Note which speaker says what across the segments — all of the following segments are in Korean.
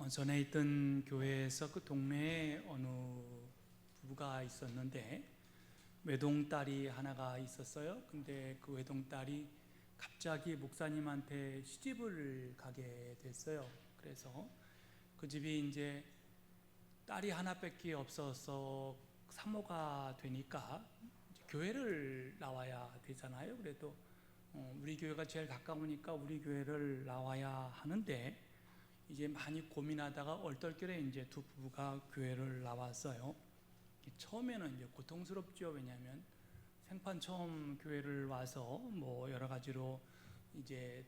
Speaker 1: 전에 있던 교회에서 그 동네에 어느 부부가 있었는데 외동딸이 하나가 있었어요. 근데 그 외동딸이 갑자기 목사님한테 시집을 가게 됐어요. 그래서 그 집이 이제 딸이 하나밖에 없어서 사모가 되니까 이제 교회를 나와야 되잖아요. 그래도 우리 교회가 제일 가까우니까 우리 교회를 나와야 하는데 이제 많이 고민하다가 얼떨결에 이제 두 부부가 교회를 나왔어요. 처음에는 이제 고통스럽죠. 왜냐하면 생판 처음 교회를 와서 뭐 여러 가지로 이제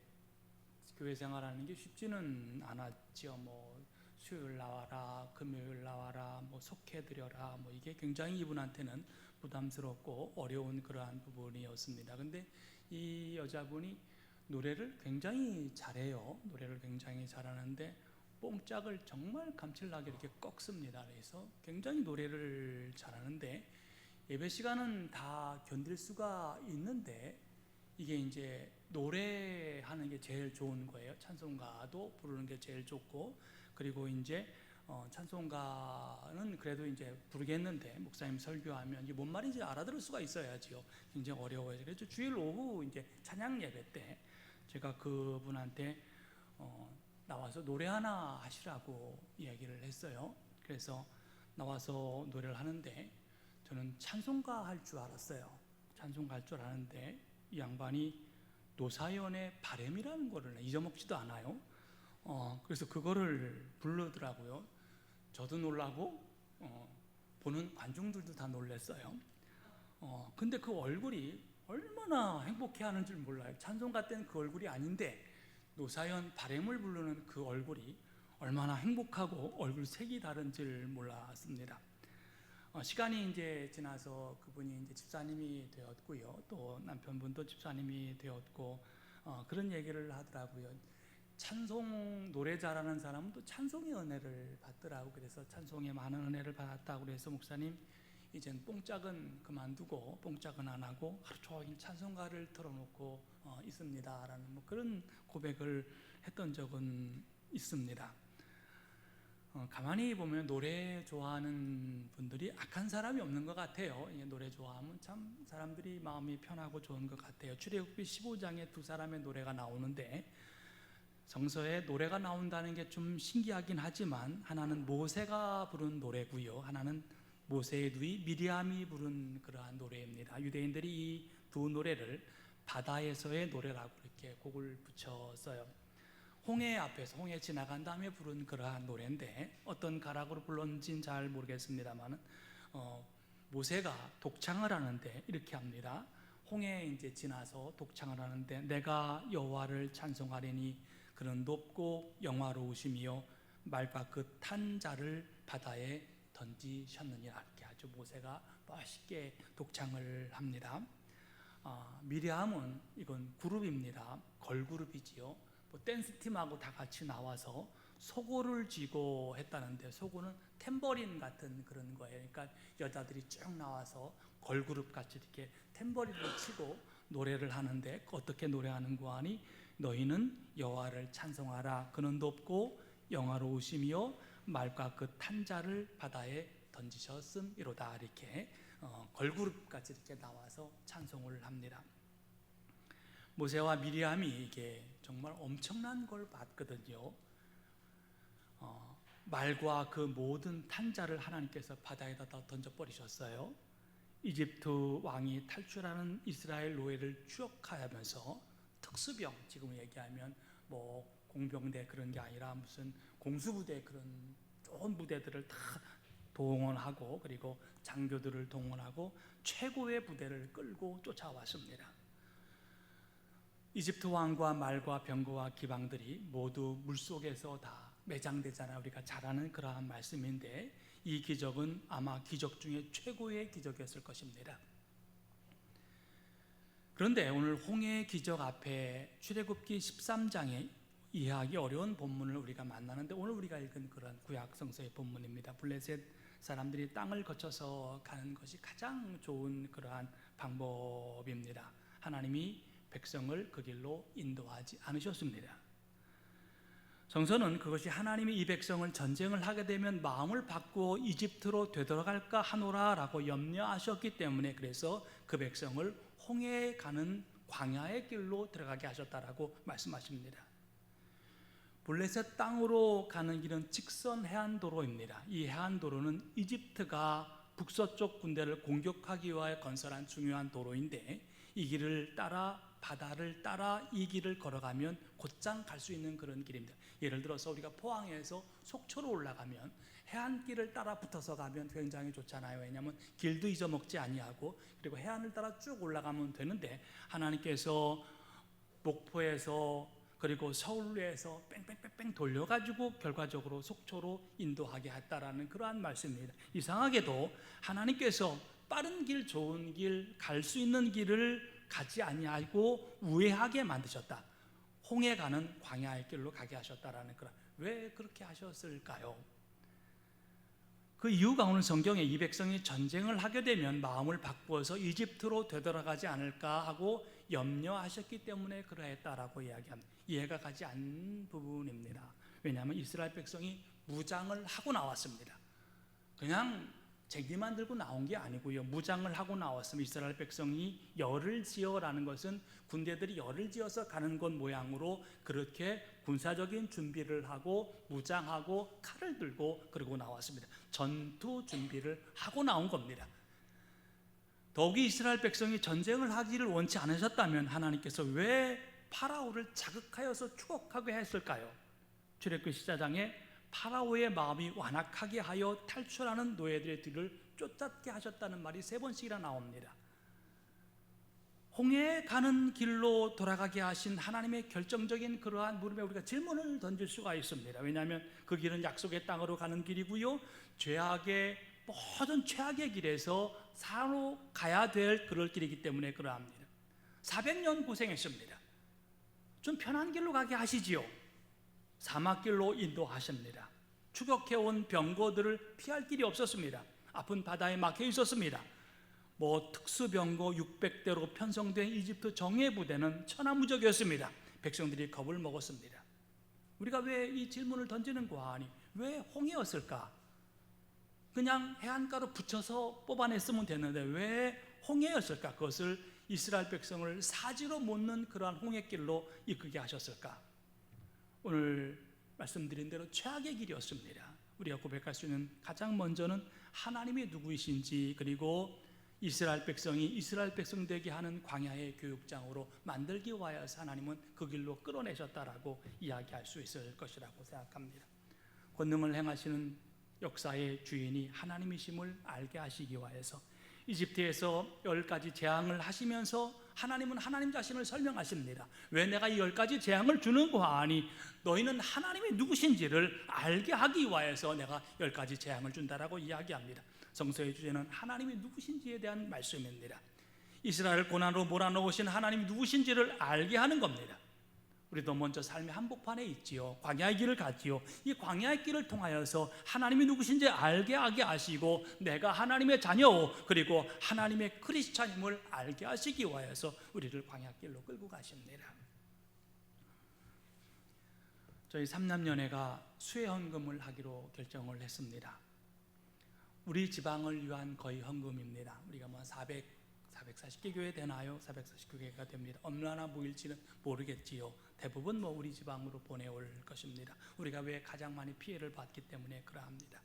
Speaker 1: 교회 생활하는 게 쉽지는 않았죠. 뭐 수요일 나와라, 금요일 나와라, 뭐 속해드려라, 뭐 이게 굉장히 이분한테는 부담스럽고 어려운 그러한 부분이었습니다. 근데 이 여자분이 노래를 굉장히 잘해요. 노래를 굉장히 잘하는데 뽕짝을 정말 감칠나게 이렇게 꺾습니다. 그래서 굉장히 노래를 잘하는데 예배 시간은 다 견딜 수가 있는데 이게 이제 노래하는 게 제일 좋은 거예요. 찬송가도 부르는 게 제일 좋고, 그리고 이제 찬송가는 그래도 이제 부르겠는데 목사님 설교하면 이게 뭔 말인지 알아들을 수가 있어야지요. 굉장히 어려워요. 그래서 주일 오후 이제 찬양 예배 때 제가 그분한테 나와서 노래 하나 하시라고 이야기를 했어요. 그래서 나와서 노래를 하는데 저는 찬송가 할 줄 알았어요. 찬송가 할 줄 아는데 이 양반이 노사연의 바램이라는 거를 잊어먹지도 않아요. 그래서 그거를 부르더라고요. 저도 놀라고 보는 관중들도 다 놀랐어요. 근데 그 얼굴이 얼마나 행복해하는 줄 몰라요. 찬송가 때는 그 얼굴이 아닌데 노사연 바램을 부르는 그 얼굴이 얼마나 행복하고 얼굴 색이 다른 줄 몰랐습니다. 시간이 이제 지나서 그분이 이제 집사님이 되었고요. 또 남편분도 집사님이 되었고 그런 얘기를 하더라고요. 찬송 노래 잘하는 사람은 또 찬송의 은혜를 받더라고. 그래서 찬송에 많은 은혜를 받았다고 그래서 목사님 이젠 뽕짝은 그만두고 뽕짝은 안 하고 하루 종일 찬송가를 틀어놓고 있습니다라는 뭐 그런 고백을 했던 적은 있습니다. 가만히 보면 노래 좋아하는 분들이 악한 사람이 없는 것 같아요. 노래 좋아하면 참 사람들이 마음이 편하고 좋은 것 같아요. 출애굽기 15장에 두 사람의 노래가 나오는데 성서에 노래가 나온다는 게 좀 신기하긴 하지만 하나는 모세가 부른 노래고요, 하나는 모세의 누이 미리암이 부른 그러한 노래입니다. 유대인들이 이 두 노래를 바다에서의 노래라고 이렇게 곡을 붙였어요. 홍해 앞에서 홍해 지나간 다음에 부른 그러한 노래인데 어떤 가락으로 불렀는지는 잘 모르겠습니다만 모세가 독창을 하는데 이렇게 합니다. 홍해 이제 지나서 독창을 하는데 내가 여호와를 찬송하리니 그는 높고 영화로우심이요 말과 그 탄 자를 바다에 던지셨느니라. 이렇게 아주 모세가 멋있게 독창을 합니다. 미리암은 이건 그룹입니다. 걸그룹이지요. 댄스팀하고 다 같이 나와서 소고를 쥐고 했다는데 소고는 탬버린 같은 그런 거예요. 그러니까 여자들이 쭉 나와서 걸그룹 같이 이렇게 탬버린을 치고 노래를 하는데 어떻게 노래하는가 하니 너희는 여호와를 찬송하라 그는 높고 영화로우시며 말과 그 탄자를 바다에 던지셨음이로다. 이렇게 걸그룹 같이 이렇게 나와서 찬송을 합니다. 모세와 미리암이 이게 정말 엄청난 걸 봤거든요. 말과 그 모든 탄자를 하나님께서 바다에다 던져버리셨어요. 이집트 왕이 탈출하는 이스라엘 노예를 추억하면서 특수병, 지금 얘기하면 뭐 공병대 그런 게 아니라 무슨 공수부대 그런 좋은 부대들을 다 동원하고 그리고 장교들을 동원하고 최고의 부대를 끌고 쫓아왔습니다. 이집트 왕과 말과 병거와 기방들이 모두 물속에서 다 매장되잖아요. 우리가 잘 아는 그러한 말씀인데 이 기적은 아마 기적 중에 최고의 기적이었을 것입니다. 그런데 오늘 홍해의 기적 앞에 출애굽기 13장에 이해하기 어려운 본문을 우리가 만나는데 오늘 우리가 읽은 그런 구약 성서의 본문입니다. 블레셋 사람들이 땅을 거쳐서 가는 것이 가장 좋은 그러한 방법입니다. 하나님이 백성을 그 길로 인도하지 않으셨습니다. 성서는 그것이 하나님이 이 백성을 전쟁을 하게 되면 마음을 바꾸어 이집트로 되돌아갈까 하노라라고 염려하셨기 때문에 그래서 그 백성을 홍해에 가는 광야의 길로 들어가게 하셨다라고 말씀하십니다. 블레셋 땅으로 가는 길은 직선 해안도로입니다. 이 해안도로는 이집트가 북서쪽 군대를 공격하기 위하여 건설한 중요한 도로인데 이 길을 따라 바다를 따라 이 길을 걸어가면 곧장 갈 수 있는 그런 길입니다. 예를 들어서 우리가 포항에서 속초로 올라가면 해안길을 따라 붙어서 가면 굉장히 좋잖아요. 왜냐하면 길도 잊어먹지 아니하고 그리고 해안을 따라 쭉 올라가면 되는데 하나님께서 목포에서 그리고 서울에서 뺑뺑뺑뺑 돌려가지고 결과적으로 속초로 인도하게 했다라는 그러한 말씀입니다. 이상하게도 하나님께서 빠른 길, 좋은 길, 갈 수 있는 길을 가지 아니하고 우회하게 만드셨다. 홍해 가는 광야의 길로 가게 하셨다라는 그런. 왜 그렇게 하셨을까요? 그 이유가 오늘 성경에 이 백성이 전쟁을 하게 되면 마음을 바꾸어서 이집트로 되돌아가지 않을까 하고 염려하셨기 때문에 그러했다라고 이야기합니다. 이해가 가지 않는 부분입니다. 왜냐하면 이스라엘 백성이 무장을 하고 나왔습니다. 그냥 제기만 들고 나온 게 아니고요. 무장을 하고 나왔습니다. 이스라엘 백성이 열을 지어라는 것은 군대들이 열을 지어서 가는 것 모양으로 그렇게 군사적인 준비를 하고 무장하고 칼을 들고 그러고 나왔습니다. 전투 준비를 하고 나온 겁니다. 더욱이 이스라엘 백성이 전쟁을 하기를 원치 않으셨다면 하나님께서 왜 파라오를 자극하여서 추격하게 했을까요? 출애굽기 14장에 파라오의 마음이 완악하게 하여 탈출하는 노예들의 뒤를 쫓았게 하셨다는 말이 3번씩이나 나옵니다. 홍해에 가는 길로 돌아가게 하신 하나님의 결정적인 그러한 물음에 우리가 질문을 던질 수가 있습니다. 왜냐하면 그 길은 약속의 땅으로 가는 길이고요, 죄악의 모든 최악의 길에서 사로 가야 될 그럴 길이기 때문에 그러합니다. 400년 고생했습니다. 좀 편한 길로 가게 하시지요. 사막길로 인도하십니다. 추격해온 병거들을 피할 길이 없었습니다. 아픈 바다에 막혀 있었습니다. 특수병거 600대로 편성된 이집트 정예부대는 천하무적이었습니다. 백성들이 겁을 먹었습니다. 우리가 왜 이 질문을 던지는 거아니? 왜 홍해였을까? 그냥 해안가로 붙여서 뽑아냈으면 되는데 왜 홍해였을까? 그것을 이스라엘 백성을 사지로 못는 그러한 홍해길로 이끌게 하셨을까? 오늘 말씀드린 대로 최악의 길이었습니다. 우리가 고백할 수 있는 가장 먼저는 하나님이 누구이신지, 그리고 이스라엘 백성이 이스라엘 백성 되게 하는 광야의 교육장으로 만들기 위하여서 하나님은 그 길로 끌어내셨다라고 이야기할 수 있을 것이라고 생각합니다. 권능을 행하시는 역사의 주인이 하나님이심을 알게 하시기 위하여서 이집트에서 10가지 재앙을 하시면서 하나님은 하나님 자신을 설명하십니다. 왜 내가 이 10가지 재앙을 주는가 하니 너희는 하나님이 누구신지를 알게 하기 위하여서 내가 10가지 재앙을 준다라고 이야기합니다. 성서의 주제는 하나님이 누구신지에 대한 말씀입니다. 이스라엘 고난으로 몰아넣으신 하나님이 누구신지를 알게 하는 겁니다. 우리도 먼저 삶의 한복판에 있지요. 광야의 길을 갔지요. 이 광야의 길을 통하여서 하나님이 누구신지 알게 하게 하시고 내가 하나님의 자녀 그리고 하나님의 크리스찬임을 알게 하시기 위하여서 우리를 광야길로 끌고 가십니다. 저희 삼남연회가 수혜헌금을 하기로 결정을 했습니다. 우리 지방을 위한 거의 헌금입니다. 우리가 440개 교회 되나요? 440개가 됩니다. 얼마나 모일지는 모르겠지요. 대부분 우리 지방으로 보내올 것입니다. 우리가 왜 가장 많이 피해를 받기 때문에 그러합니다.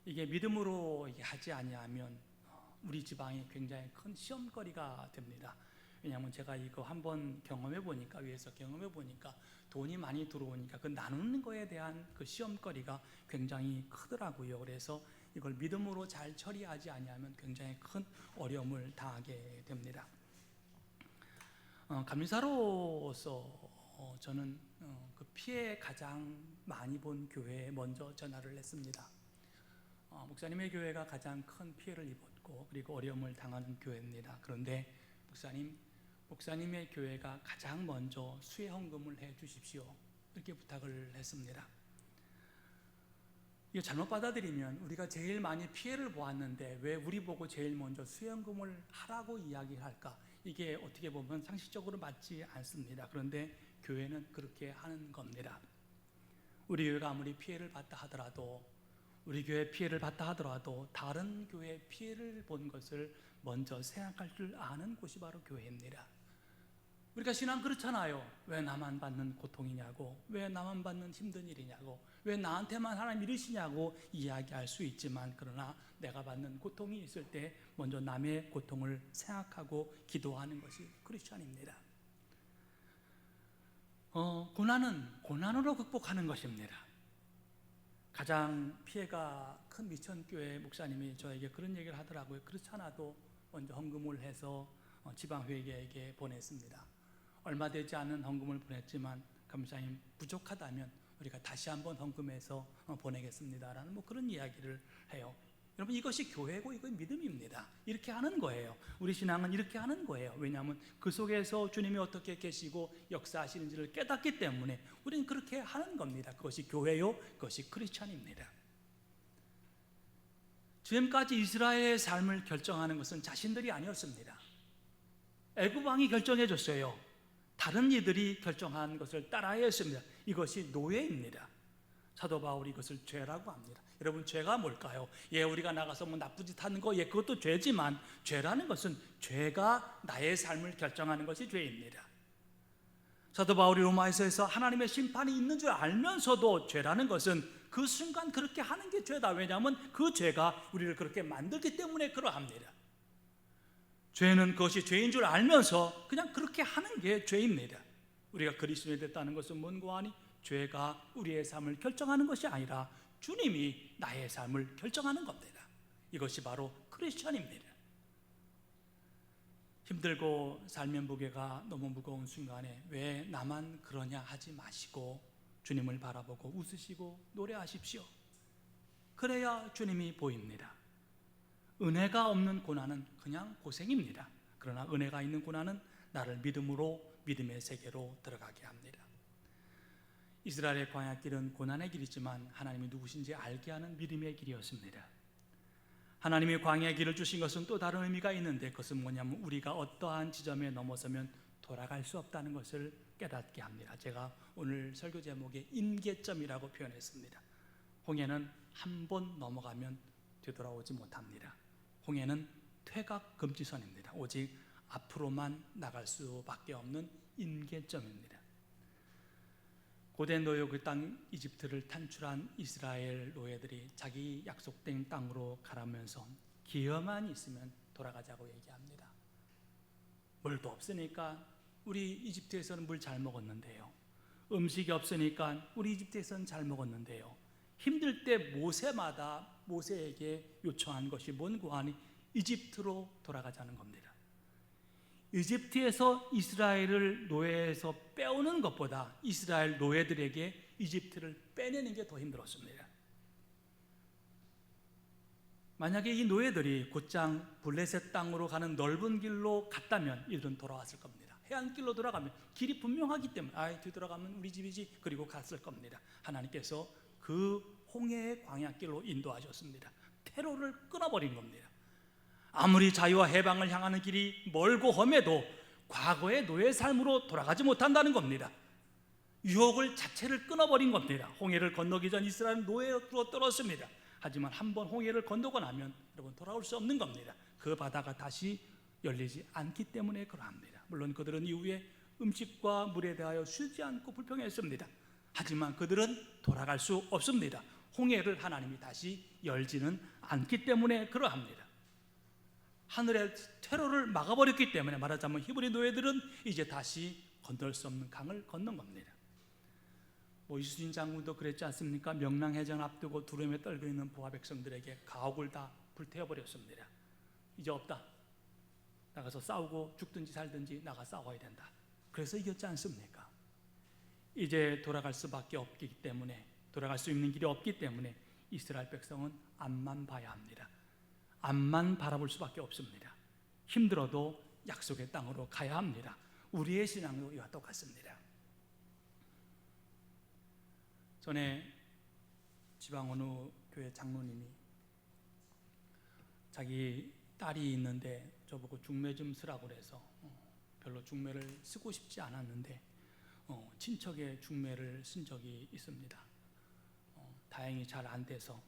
Speaker 1: 이게 믿음으로 하지 아니하면 우리 지방이 굉장히 큰 시험거리가 됩니다. 왜냐하면 제가 이거 한번 경험해 보니까, 위에서 경험해 보니까 돈이 많이 들어오니까 그 나누는 거에 대한 그 시험거리가 굉장히 크더라고요. 그래서 이걸 믿음으로 잘 처리하지 아니하면 굉장히 큰 어려움을 당하게 됩니다. 감리사로서 저는 그 피해 가장 많이 본 교회에 먼저 전화를 했습니다. 목사님의 교회가 가장 큰 피해를 입었고 그리고 어려움을 당하는 교회입니다. 그런데 목사님의 교회가 가장 먼저 수혜헌금을 해 주십시오, 이렇게 부탁을 했습니다. 이거 잘못 받아들이면 우리가 제일 많이 피해를 보았는데 왜 우리 보고 제일 먼저 수혜헌금을 하라고 이야기할까? 이게 어떻게 보면 상식적으로 맞지 않습니다. 그런데 교회는 그렇게 하는 겁니다. 우리 교회가 아무리 피해를 받다 하더라도, 우리 교회 피해를 받다 하더라도 다른 교회 피해를 본 것을 먼저 생각할 줄 아는 곳이 바로 교회입니다. 우리가 신앙 그렇잖아요. 왜 나만 받는 고통이냐고, 왜 나만 받는 힘든 일이냐고, 왜 나한테만 하나님 이러시냐고 이야기할 수 있지만, 그러나 내가 받는 고통이 있을 때 먼저 남의 고통을 생각하고 기도하는 것이 크리스천입니다. 고난은 고난으로 극복하는 것입니다. 가장 피해가 큰 미천교회 목사님이 저에게 그런 얘기를 하더라고요. 그렇지 않아도 먼저 헌금을 해서 지방회계에게 보냈습니다. 얼마 되지 않은 헌금을 보냈지만, 감사님 부족하다면 우리가 다시 한번 헌금해서 보내겠습니다라는 그런 이야기를 해요. 여러분, 이것이 교회고 이건 믿음입니다. 이렇게 하는 거예요. 우리 신앙은 이렇게 하는 거예요. 왜냐하면 그 속에서 주님이 어떻게 계시고 역사하시는지를 깨닫기 때문에 우리는 그렇게 하는 겁니다. 그것이 교회요, 그것이 크리스천입니다. 지금까지 이스라엘의 삶을 결정하는 것은 자신들이 아니었습니다. 애굽 왕이 결정해 줬어요. 다른 이들이 결정한 것을 따라야 했습니다. 이것이 노예입니다. 사도 바울이 이것을 죄라고 합니다. 여러분, 죄가 뭘까요? 우리가 나가서 나쁜 짓 하는 거, 그것도 죄지만, 죄라는 것은 죄가 나의 삶을 결정하는 것이 죄입니다. 사도 바울이 로마에서 하나님의 심판이 있는 줄 알면서도 죄라는 것은 그 순간 그렇게 하는 게 죄다. 왜냐하면 그 죄가 우리를 그렇게 만들기 때문에 그러합니다. 죄는 그것이 죄인 줄 알면서 그냥 그렇게 하는 게 죄입니다. 우리가 그리스도인이 됐다는 것은 뭔가 하니, 죄가 우리의 삶을 결정하는 것이 아니라 주님이 나의 삶을 결정하는 겁니다. 이것이 바로 크리스천입니다. 힘들고 삶의 무게가 너무 무거운 순간에 왜 나만 그러냐 하지 마시고 주님을 바라보고 웃으시고 노래하십시오. 그래야 주님이 보입니다. 은혜가 없는 고난은 그냥 고생입니다. 그러나 은혜가 있는 고난은 나를 믿음으로 믿음의 세계로 들어가게 합니다. 이스라엘의 광야길은 고난의 길이지만 하나님이 누구신지 알게 하는 믿음의 길이었습니다. 하나님이 광야의 길을 주신 것은 또 다른 의미가 있는데, 그것은 뭐냐면 우리가 어떠한 지점에 넘어서면 돌아갈 수 없다는 것을 깨닫게 합니다. 제가 오늘 설교 제목에 임계점이라고 표현했습니다. 홍해는 한 번 넘어가면 되돌아오지 못합니다. 홍해는 퇴각 금지선입니다. 오직 앞으로만 나갈 수밖에 없는 임계점입니다. 고대 노예의 땅 이집트를 탈출한 이스라엘 노예들이 자기 약속된 땅으로 가라면서 기회만 있으면 돌아가자고 얘기합니다. 물도 없으니까 우리 이집트에서는 물 잘 먹었는데요. 음식이 없으니까 우리 이집트에서는 잘 먹었는데요. 힘들 때 모세에게 요청한 것이 뭔고 하니 이집트로 돌아가자는 겁니다. 이집트에서 이스라엘을 노예에서 빼오는 것보다 이스라엘 노예들에게 이집트를 빼내는 게 더 힘들었습니다. 만약에 이 노예들이 곧장 블레셋 땅으로 가는 넓은 길로 갔다면 이들은 돌아왔을 겁니다. 해안길로 돌아가면 길이 분명하기 때문에 뒤돌아가면 우리 집이지, 그리고 갔을 겁니다. 하나님께서 그 홍해의 광야길로 인도하셨습니다. 테러를 끊어버린 겁니다. 아무리 자유와 해방을 향하는 길이 멀고 험해도 과거의 노예 삶으로 돌아가지 못한다는 겁니다. 유혹을 자체를 끊어버린 겁니다. 홍해를 건너기 전 이스라엘은 노예로 떨었습니다. 하지만 한번 홍해를 건너고 나면 여러분 돌아올 수 없는 겁니다. 그 바다가 다시 열리지 않기 때문에 그러합니다. 물론 그들은 이후에 음식과 물에 대하여 쉬지 않고 불평했습니다. 하지만 그들은 돌아갈 수 없습니다. 홍해를 하나님이 다시 열지는 않기 때문에 그러합니다. 하늘의 퇴로를 막아버렸기 때문에, 말하자면 히브리 노예들은 이제 다시 건널 수 없는 강을 건넌 겁니다. 이수진 장군도 그랬지 않습니까? 명랑해전 앞두고 두려움에 떨고 있는 부하 백성들에게 가옥을 다 불태워버렸습니다. 이제 없다. 나가서 싸우고 죽든지 살든지 나가 싸워야 된다. 그래서 이겼지 않습니까? 이제 돌아갈 수밖에 없기 때문에, 돌아갈 수 있는 길이 없기 때문에 이스라엘 백성은 앞만 봐야 합니다. 앞만 바라볼 수밖에 없습니다. 힘들어도 약속의 땅으로 가야 합니다. 우리의 신앙도 이와 똑같습니다. 전에 지방 어느 교회 장로님이 자기 딸이 있는데 저보고 중매 좀 쓰라고 그래서 별로 중매를 쓰고 싶지 않았는데 친척의 중매를 쓴 적이 있습니다. 다행히 잘 안 돼서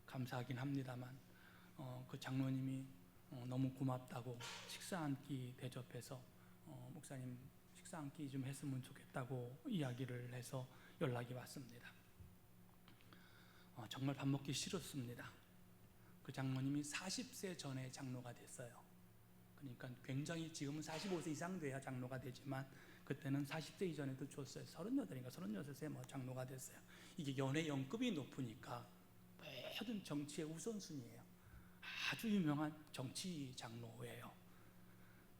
Speaker 1: 감사하긴 합니다만 그 장로님이 너무 고맙다고 식사 한 끼 대접해서 목사님 식사 한 끼 좀 했으면 좋겠다고 이야기를 해서 연락이 왔습니다. 정말 밥 먹기 싫었습니다. 그 장로님이 40세 전에 장로가 됐어요. 그러니까 굉장히 지금은 45세 이상 돼야 장로가 되지만 그때는 40세 이전에도 줬어요. 38인가 36세 뭐 장로가 됐어요. 이게 연애 연급이 높으니까 모든 정치의 우선순위예요. 아주 유명한 정치 장로예요.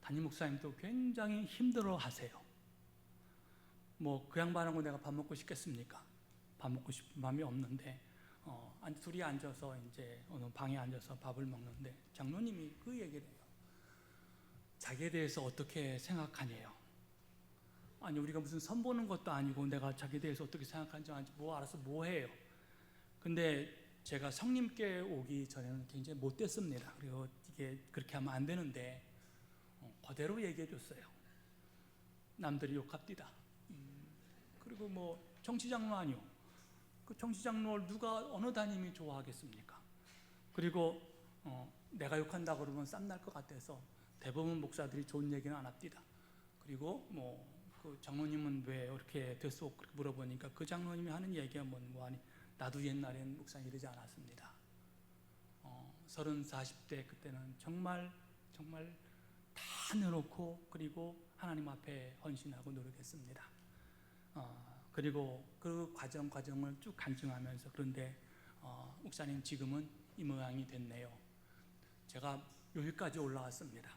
Speaker 1: 담임 목사님도 굉장히 힘들어 하세요. 뭐 그 양반하고 내가 밥 먹고 싶겠습니까? 밥 먹고 싶은 마음이 없는데 둘이 앉아서 이제 어느 방에 앉아서 밥을 먹는데 장로님이 그 얘기를 해요. 자기에 대해서 어떻게 생각하냐요. 아니 우리가 무슨 선보는 것도 아니고 내가 자기에 대해서 어떻게 생각하는지 뭐 알아서 뭐 해요. 근데 제가 성님께 오기 전에는 굉장히 못됐습니다. 그리고 이게 그렇게 하면 안 되는데 그대로 얘기해 줬어요. 남들이 욕합디다. 그리고 뭐 정치장로 아니요. 그 정치장로를 누가 어느 담임이 좋아하겠습니까? 그리고 내가 욕한다 그러면 쌈날 것 같아서 대부분 목사들이 좋은 얘기는 안 합디다. 그리고 뭐 그 장로님은 왜 이렇게 됐어? 그렇게 물어보니까 그 장로님이 하는 얘기가 뭐하니 나도 옛날엔 목사님 이러지 않았습니다. 30, 40대 그때는 정말 다 내놓고 그리고 하나님 앞에 헌신하고 노력했습니다. 그리고 그 과정을 쭉 간증하면서 그런데 목사님 지금은 이 모양이 됐네요. 제가 여기까지 올라왔습니다.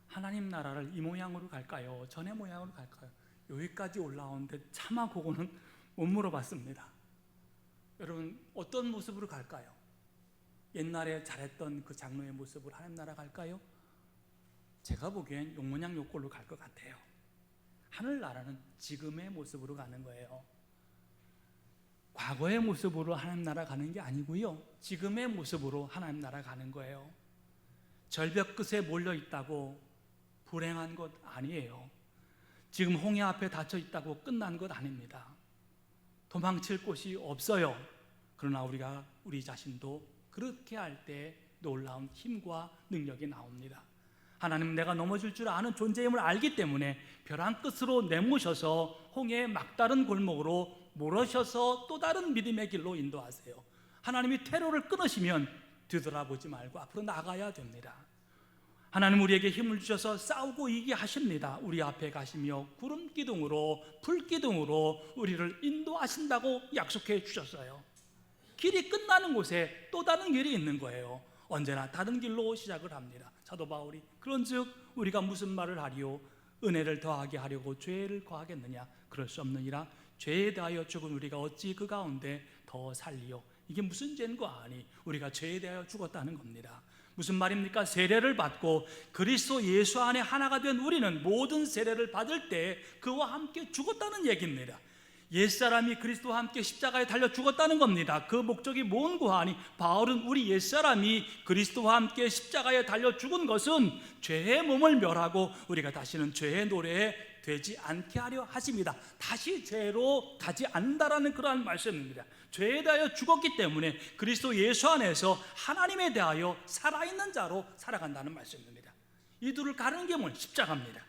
Speaker 1: 하나님 나라를 이 모양으로 갈까요? 전의 모양으로 갈까요? 여기까지 올라오는데 차마 그거는 못 물어봤습니다. 여러분 어떤 모습으로 갈까요? 옛날에 잘했던 그 장로의 모습으로 하나님 나라 갈까요? 제가 보기엔 용모양 요꼴로 갈 것 같아요. 하늘나라는 지금의 모습으로 가는 거예요. 과거의 모습으로 하나님 나라 가는 게 아니고요, 지금의 모습으로 하나님 나라 가는 거예요. 절벽 끝에 몰려 있다고 불행한 것 아니에요. 지금 홍해 앞에 닫혀 있다고 끝난 것 아닙니다. 도망칠 곳이 없어요. 그러나 우리가 우리 자신도 그렇게 할 때 놀라운 힘과 능력이 나옵니다. 하나님 내가 넘어질 줄 아는 존재임을 알기 때문에 벼랑 끝으로 내모셔서 홍해의 막다른 골목으로 몰으셔서 또 다른 믿음의 길로 인도하세요. 하나님이 퇴로를 끊으시면 뒤돌아보지 말고 앞으로 나가야 됩니다. 하나님 우리에게 힘을 주셔서 싸우고 이기게 하십니다. 우리 앞에 가시며 구름 기둥으로 불 기둥으로 우리를 인도하신다고 약속해 주셨어요. 길이 끝나는 곳에 또 다른 길이 있는 거예요. 언제나 다른 길로 시작을 합니다. 사도 바울이 그런즉 우리가 무슨 말을 하리요? 은혜를 더하게 하려고 죄를 거하겠느냐? 그럴 수 없느니라. 죄에 대하여 죽은 우리가 어찌 그 가운데 더 살리요? 이게 무슨 죄인 거 아니? 우리가 죄에 대하여 죽었다는 겁니다. 무슨 말입니까? 세례를 받고 그리스도 예수 안에 하나가 된 우리는 모든 세례를 받을 때 그와 함께 죽었다는 얘기입니다. 옛사람이 그리스도와 함께 십자가에 달려 죽었다는 겁니다. 그 목적이 뭔고 하니 바울은 우리 옛사람이 그리스도와 함께 십자가에 달려 죽은 것은 죄의 몸을 멸하고 우리가 다시는 죄의 노래에 되지 않게 하려 하십니다. 다시 죄로 가지 않는다라는 그러한 말씀입니다. 죄에 대하여 죽었기 때문에 그리스도 예수 안에서 하나님에 대하여 살아있는 자로 살아간다는 말씀입니다. 이 둘을 가르는 게 뭘? 십자가입니다.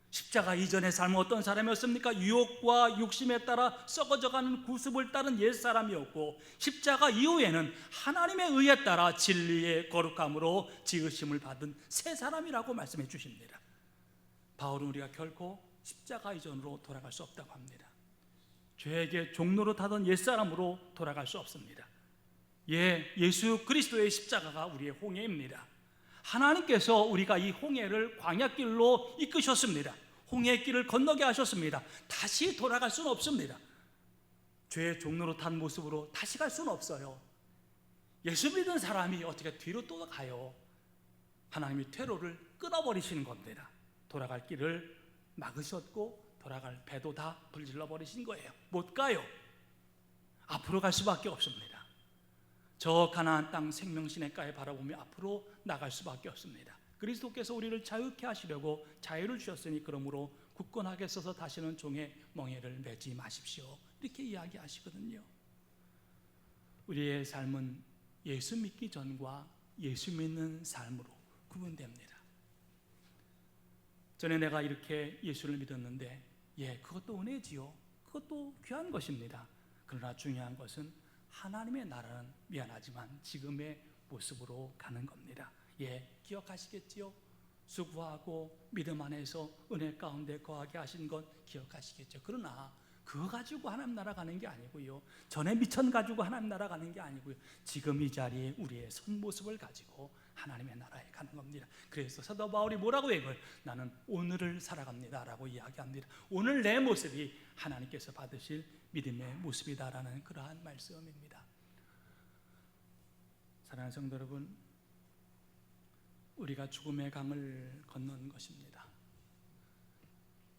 Speaker 1: 십자가 이전의 삶은 어떤 사람이었습니까? 유혹과 욕심에 따라 썩어져가는 구습을 따른 옛사람이었고, 십자가 이후에는 하나님의 의에 따라 진리의 거룩함으로 지으심을 받은 새 사람이라고 말씀해 주십니다. 바울은 우리가 결코 십자가 이전으로 돌아갈 수 없다고 합니다. 죄에게 종로로 타던 옛사람으로 돌아갈 수 없습니다. 예수 그리스도의 십자가가 우리의 홍해입니다. 하나님께서 우리가 이 홍해를 광야길로 이끄셨습니다. 홍해의 길을 건너게 하셨습니다. 다시 돌아갈 수는 없습니다. 죄의 종로로 탄 모습으로 다시 갈 수는 없어요. 예수 믿은 사람이 어떻게 뒤로 또 가요? 하나님이 퇴로를 끊어버리시는 겁니다. 돌아갈 길을 막으셨고 돌아갈 배도 다 불질러 버리신 거예요. 못 가요. 앞으로 갈 수밖에 없습니다. 저 가나안 땅 생명시내가에 바라보며 앞으로 나갈 수밖에 없습니다. 그리스도께서 우리를 자유케 하시려고 자유를 주셨으니 그러므로 굳건하게 서서 다시는 종의 멍에를 매지 마십시오. 이렇게 이야기하시거든요. 우리의 삶은 예수 믿기 전과 예수 믿는 삶으로 구분됩니다. 전에 내가 이렇게 예수를 믿었는데, 그것도 은혜지요. 그것도 귀한 것입니다. 그러나 중요한 것은 하나님의 나라는 미안하지만 지금의 모습으로 가는 겁니다. 기억하시겠지요? 수고하고 믿음 안에서 은혜 가운데 거하게 하신 것 기억하시겠죠? 그러나 그거 가지고 하나님 나라 가는 게 아니고요, 전에 미천 가지고 하나님 나라 가는 게 아니고요, 지금 이 자리에 우리의 선 모습을 가지고 하나님의 나라에 가는 겁니다. 그래서 사도 바울이 뭐라고 얘기해요? 나는 오늘을 살아갑니다 라고 이야기합니다. 오늘 내 모습이 하나님께서 받으실 믿음의 모습이다라는 그러한 말씀입니다. 사랑하는 성도 여러분, 우리가 죽음의 강을 건넌 것입니다.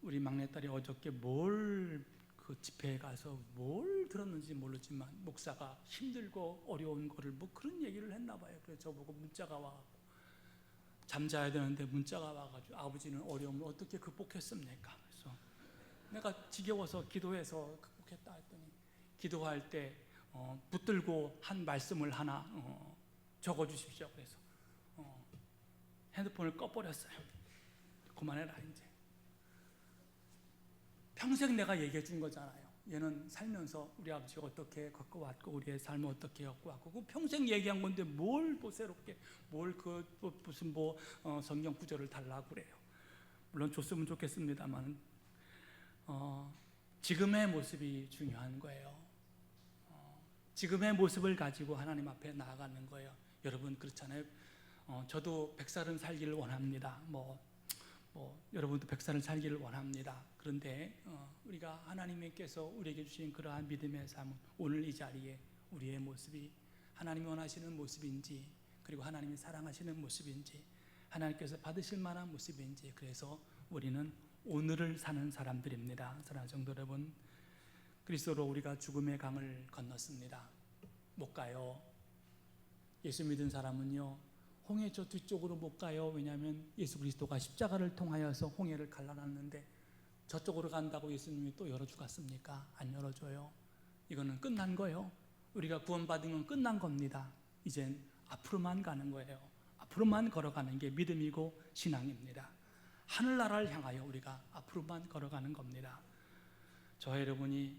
Speaker 1: 우리 막내딸이 어저께 그 집회에 가서 뭘 들었는지 모르지만 목사가 힘들고 어려운 거를 그런 얘기를 했나 봐요. 그래서 저보고 문자가 와가지고, 잠자야 되는데 문자가 와가지고, 아버지는 어려움을 어떻게 극복했습니까? 그래서 내가 지겨워서 기도해서 극복했다 했더니, 기도할 때 붙들고 한 말씀을 하나 적어주십시오. 그래서 핸드폰을 꺼버렸어요. 그만해라 이제. 평생 내가 얘기해 준 거잖아요. 얘는 살면서 우리 아버지가 어떻게 겪어왔고 우리의 삶을 어떻게 겪어왔고, 그 평생 얘기한 건데 뭘 새롭게 무슨 성경 구절을 달라고 그래요. 물론 줬으면 좋겠습니다만 지금의 모습이 중요한 거예요. 지금의 모습을 가지고 하나님 앞에 나아가는 거예요. 여러분 그렇잖아요. 저도 100살은 살기를 원합니다. 여러분도 100살을 살기를 원합니다. 그런데 우리가 하나님께서 우리에게 주신 그러한 믿음의 삶은 오늘 이 자리에 우리의 모습이 하나님이 원하시는 모습인지, 그리고 하나님이 사랑하시는 모습인지, 하나님께서 받으실 만한 모습인지, 그래서 우리는 오늘을 사는 사람들입니다. 사랑하는 성도 여러분, 그리스도로 우리가 죽음의 강을 건넜습니다. 못 가요. 예수 믿은 사람은요, 홍해 저 뒤쪽으로 못 가요. 왜냐하면 예수 그리스도가 십자가를 통하여서 홍해를 갈라놨는데, 저쪽으로 간다고 예수님이 또 열어주겠습니까? 안 열어줘요. 이거는 끝난 거예요. 우리가 구원받은 건 끝난 겁니다. 이젠 앞으로만 가는 거예요. 앞으로만 걸어가는 게 믿음이고 신앙입니다. 하늘나라를 향하여 우리가 앞으로만 걸어가는 겁니다. 저와 여러분이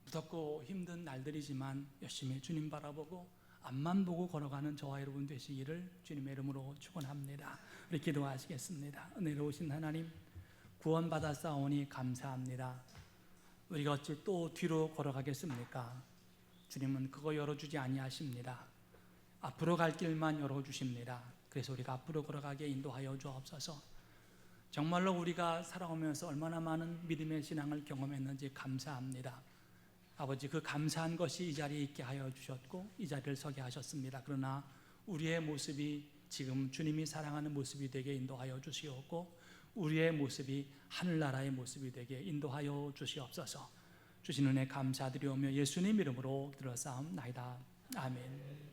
Speaker 1: 무섭고 힘든 날들이지만 열심히 주님 바라보고 앞만 보고 걸어가는 저와 여러분 되시기를 주님의 이름으로 축원합니다. 우리 기도하시겠습니다. 은혜로우신 하나님, 구원받았사오니 감사합니다. 우리가 어찌 또 뒤로 걸어가겠습니까? 주님은 그거 열어주지 아니하십니다. 앞으로 갈 길만 열어주십니다. 그래서 우리가 앞으로 걸어가게 인도하여 주옵소서. 정말로 우리가 살아오면서 얼마나 많은 믿음의 신앙을 경험했는지 감사합니다. 아버지, 그 감사한 것이 이 자리에 있게 하여 주셨고 이 자리를 서게 하셨습니다. 그러나 우리의 모습이 지금 주님이 사랑하는 모습이 되게 인도하여 주시옵고, 우리의 모습이 하늘나라의 모습이 되게 인도하여 주시옵소서. 주신 은혜 감사드리오며 예수님 이름으로 기도하옵나이다. 아멘.